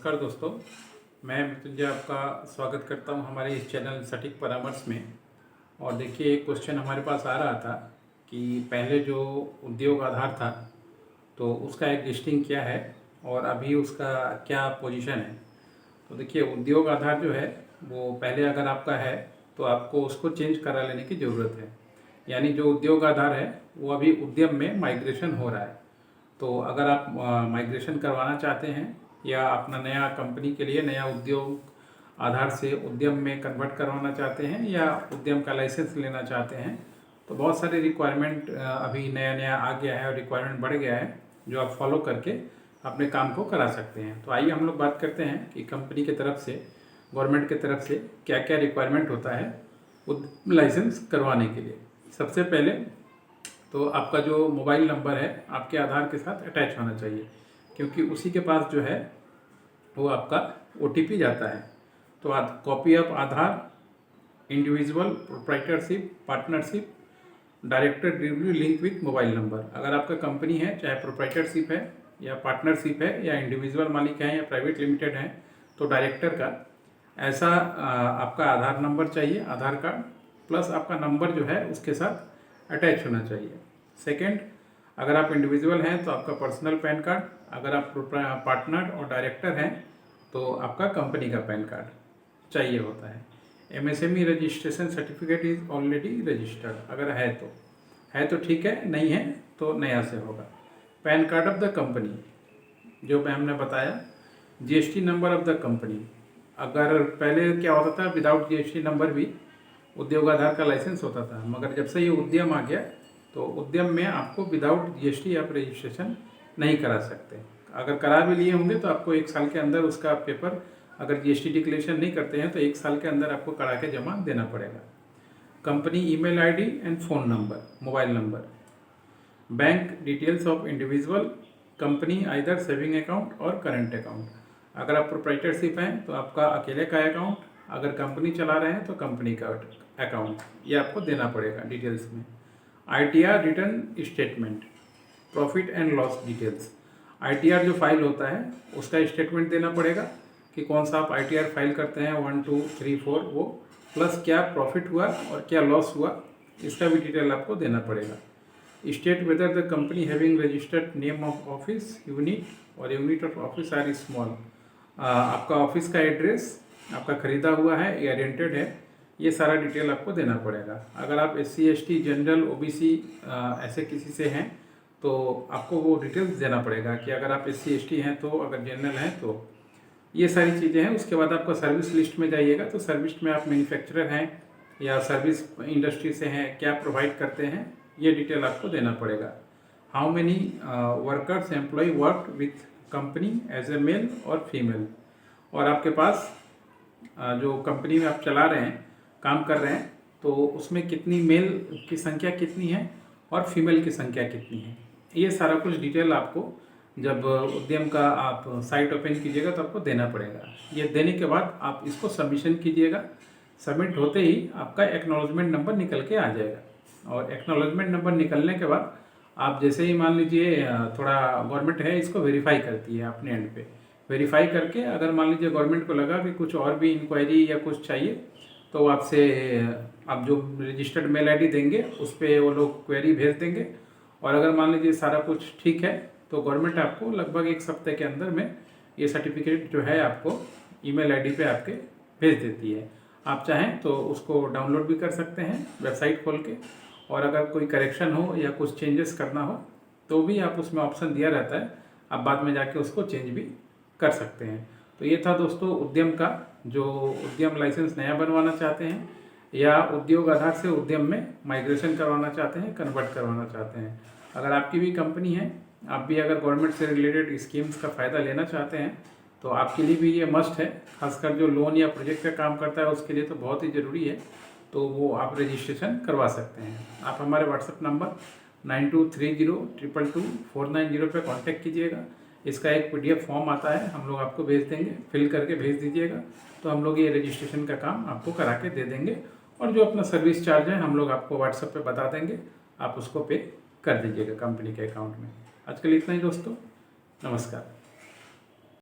नमस्कार दोस्तों, मैं मृत्युंजय आपका स्वागत करता हूं हमारे इस चैनल सटीक परामर्श में। और देखिए, एक क्वेश्चन हमारे पास आ रहा था कि पहले जो उद्योग आधार था तो उसका एग्जिस्टिंग क्या है और अभी उसका क्या पोजीशन है। तो देखिए, उद्योग आधार जो है वो पहले अगर आपका है तो आपको उसको चेंज करा लेने की ज़रूरत है। यानी जो उद्योग आधार है वो अभी उद्यम में माइग्रेशन हो रहा है। तो अगर आप माइग्रेशन करवाना चाहते हैं या अपना नया कंपनी के लिए नया उद्योग आधार से उद्यम में कन्वर्ट करवाना चाहते हैं या उद्यम का लाइसेंस लेना चाहते हैं, तो बहुत सारे रिक्वायरमेंट अभी नया नया आ गया है और रिक्वायरमेंट बढ़ गया है जो आप फॉलो करके अपने काम को करा सकते हैं। तो आइए हम लोग बात करते हैं कि कंपनी की तरफ से, गवर्नमेंट की तरफ से क्या क्या रिक्वायरमेंट होता है लाइसेंस करवाने के लिए। सबसे पहले तो आपका जो मोबाइल नंबर है आपके आधार के साथ अटैच होना चाहिए, क्योंकि उसी के पास जो है वो आपका OTP जाता है। तो copy of Aadhaar individual proprietorship partnership director delivery link with mobile number. अगर आपका कंपनी है, चाहे प्रोप्राइटरशिप है या पार्टनरशिप है या इंडिविजुअल मालिक है या प्राइवेट लिमिटेड है, तो डायरेक्टर का ऐसा आपका आधार नंबर चाहिए, आधार कार्ड प्लस आपका नंबर जो है उसके साथ अटैच होना चाहिए। सेकंड, अगर आप इंडिविजुअल हैं तो आपका पर्सनल पैन कार्ड, अगर आप पार्टनर और डायरेक्टर हैं तो आपका कंपनी का पैन कार्ड चाहिए होता है। MSME registration certificate is already registered, अगर है तो ठीक है, नहीं है तो नया से होगा। Pan card of the company जो हमने बताया, GST number of the company. अगर पहले क्या होता था, विदाउट GST नंबर भी उद्योग आधार का लाइसेंस होता था, मगर जब से ये उद्यम आ गया तो उद्यम में आपको विदाउट GST आप रजिस्ट्रेशन नहीं करा सकते। अगर करा भी लिए होंगे तो आपको 1 साल के अंदर उसका पेपर, अगर GST डिक्लेरेशन नहीं करते हैं तो 1 साल के अंदर आपको करा के जमा देना पड़ेगा। Company email ID and phone number, mobile number, bank details of individual company either saving account और करंट अकाउंट। अगर आप प्रोप्राइटरशिप हैं तो आपका अकेले का अकाउंट, अगर कंपनी चला रहे हैं तो कंपनी का अकाउंट, ये आपको देना पड़ेगा डिटेल्स में। ITR return statement, profit and loss details. ITR जो फाइल होता है उसका स्टेटमेंट देना पड़ेगा कि कौन सा आप ITR फाइल करते हैं, 1 2 3 4 वो, प्लस क्या प्रॉफिट हुआ और क्या लॉस हुआ, इसका भी डिटेल आपको देना पड़ेगा। State whether the company having registered name of office, unit और unit of office are small. आपका ऑफिस का एड्रेस, आपका खरीदा हुआ है या रेंटेड है, ये सारा डिटेल आपको देना पड़ेगा। अगर आप SC ST जनरल OBC ऐसे किसी से हैं तो आपको वो डिटेल्स देना पड़ेगा कि अगर आप SC ST हैं तो, अगर जनरल हैं तो, ये सारी चीज़ें हैं। उसके बाद आपका सर्विस लिस्ट में जाइएगा तो सर्विस में आप मैन्युफैक्चरर हैं या सर्विस इंडस्ट्री से हैं, क्या प्रोवाइड करते हैं, ये डिटेल आपको देना पड़ेगा। How many workers employ work with company as a male और फीमेल। और आपके पास जो कंपनी में आप चला रहे हैं, काम कर रहे हैं, तो उसमें कितनी मेल की संख्या कितनी है और फीमेल की संख्या कितनी है, ये सारा कुछ डिटेल आपको जब उद्यम का आप साइट ओपन कीजिएगा तो आपको देना पड़ेगा। ये देने के बाद आप इसको सबमिशन कीजिएगा। सबमिट होते ही आपका एक्नॉलेजमेंट नंबर निकल के आ जाएगा, और एक्नॉलेजमेंट नंबर निकलने के बाद आप जैसे ही मान लीजिए थोड़ा गवर्नमेंट है इसको वेरीफाई करती है अपने एंड पे, वेरीफाई करके अगर मान लीजिए गवर्नमेंट को लगा कि कुछ और भी इंक्वायरी या कुछ चाहिए तो आपसे आप जो रजिस्टर्ड मेल ID देंगे उस पर वो लोग क्वेरी भेज देंगे। और अगर मान लीजिए सारा कुछ ठीक है तो गवर्नमेंट आपको लगभग 1 सप्ताह के अंदर में ये सर्टिफिकेट जो है आपको ईमेल ID पे आपके भेज देती है। आप चाहें तो उसको डाउनलोड भी कर सकते हैं वेबसाइट खोल के, और अगर कोई करेक्शन हो या कुछ चेंजेस करना हो तो भी आप उसमें ऑप्शन दिया रहता है, आप बाद में जाके उसको चेंज भी कर सकते हैं। तो ये था दोस्तों उद्यम का, जो उद्यम लाइसेंस नया बनवाना चाहते हैं या उद्योग आधार से उद्यम में माइग्रेशन करवाना चाहते हैं, कन्वर्ट करवाना चाहते हैं। अगर आपकी भी कंपनी है, आप भी अगर गवर्नमेंट से रिलेटेड स्कीम्स का फ़ायदा लेना चाहते हैं तो आपके लिए भी ये मस्ट है। खासकर जो लोन या प्रोजेक्ट का काम करता है उसके लिए तो बहुत ही ज़रूरी है, तो वो आप रजिस्ट्रेशन करवा सकते हैं। आप हमारे व्हाट्सएप नंबर 9230222490 पर कॉन्टैक्ट कीजिएगा। इसका एक PDF फॉर्म आता है, हम लोग आपको भेज देंगे, फिल करके भेज दीजिएगा तो हम लोग ये रजिस्ट्रेशन का काम आपको करा के दे देंगे। और जो अपना सर्विस चार्ज है हम लोग आपको व्हाट्सएप पे बता देंगे, आप उसको पे कर दीजिएगा कंपनी के अकाउंट में। आज के लिए इतना ही दोस्तों, नमस्कार।